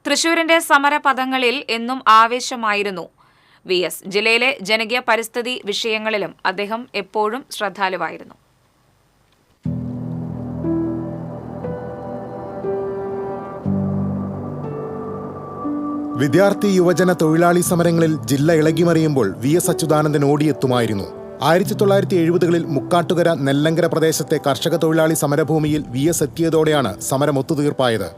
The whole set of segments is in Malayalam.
തൃശൂരിന്റെ സമരപഥങ്ങളിൽ എന്നും ആവേശമായിരുന്നു VS. ജില്ലയിലെ ജനകീയ പരിസ്ഥിതി വിഷയങ്ങളിലും അദ്ദേഹം എപ്പോഴും ശ്രദ്ധാലുവായിരുന്നു. വിദ്യാർത്ഥി യുവജന തൊഴിലാളി സമരങ്ങളിൽ ജില്ല ഇളകിമറിയുമ്പോൾ VS അച്യുതാനന്ദൻ ഓടിയെത്തുമായിരുന്നു. 1970-കളിൽ മുക്കാട്ടുകര നെല്ലങ്കര പ്രദേശത്തെ കർഷക തൊഴിലാളി സമരഭൂമിയിൽ VS എത്തിയതോടെയാണ് സമരം ഒത്തുതീർപ്പായത്.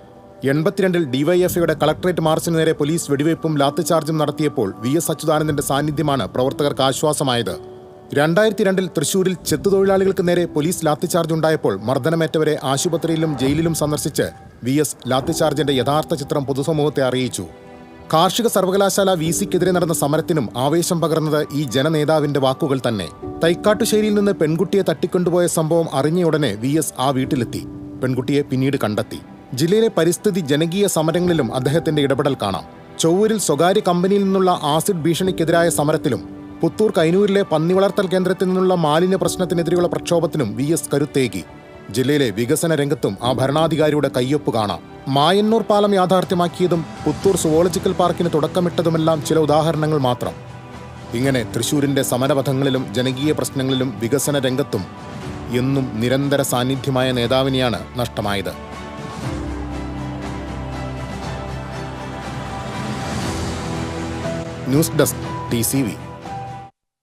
82-ൽ ഡിവൈഎഫ്ഐയുടെ കളക്ടറേറ്റ് മാർച്ചിന് നേരെ പോലീസ് വെടിവയ്പും ലാത്തിചാർജും നടത്തിയപ്പോൾ VS അച്യുതാനന്ദന്റെ സാന്നിധ്യമാണ് പ്രവർത്തകർക്ക് ആശ്വാസമായത്. 2002-ൽ തൃശൂരിൽ ചെത്തുതൊഴിലാളികൾക്ക് നേരെ പോലീസ് ലാത്തിചാർജ് ഉണ്ടായപ്പോൾ മർദ്ദനമേറ്റവരെ ആശുപത്രിയിലും ജയിലിലും സന്ദർശിച്ച് VS ലാത്തിചാർജിന്റെ യഥാർത്ഥ ചിത്രം പൊതുസമൂഹത്തെ അറിയിച്ചു. കാർഷിക സർവകലാശാല VCക്കെതിരെ നടന്ന സമരത്തിനും ആവേശം പകർന്നത് ഈ ജനനേതാവിന്റെ വാക്കുകൾ തന്നെ. തൈക്കാട്ടുശ്ശേരിയിൽ നിന്ന് പെൺകുട്ടിയെ തട്ടിക്കൊണ്ടുപോയ സംഭവം അറിഞ്ഞയുടനെ VS ആ വീട്ടിലെത്തി. പെൺകുട്ടിയെ പിന്നീട് കണ്ടെത്തി. ജില്ലയിലെ പരിസ്ഥിതി ജനകീയ സമരങ്ങളിലും അദ്ദേഹത്തിന്റെ ഇടപെടൽ കാണാം. ചൊവ്വൂരിൽ സ്വകാര്യ കമ്പനിയിൽ നിന്നുള്ള ആസിഡ് ഭീഷണിക്കെതിരായ സമരത്തിലും പുത്തൂർ കൈനൂരിലെ പന്നി വളർത്തൽ കേന്ദ്രത്തിൽ നിന്നുള്ള മാലിന്യ പ്രശ്നത്തിനെതിരെയുള്ള പ്രക്ഷോഭത്തിനും VS കരുത്തേകി. ജില്ലയിലെ വികസന രംഗത്തും ആ ഭരണാധികാരിയുടെ കയ്യൊപ്പ് കാണാം. മായന്നൂർ പാലം യാഥാർത്ഥ്യമാക്കിയതും പുത്തൂർ സുവോളജിക്കൽ പാർക്കിന് തുടക്കമിട്ടതുമെല്ലാം ചില ഉദാഹരണങ്ങൾ മാത്രം. ഇങ്ങനെ തൃശൂരിന്റെ സമരപഥങ്ങളിലും ജനകീയ പ്രശ്നങ്ങളിലും വികസന രംഗത്തും എന്നും നിരന്തര സാന്നിധ്യമായ നേതാവിനെയാണ് നഷ്ടമായത്. News desk TCV.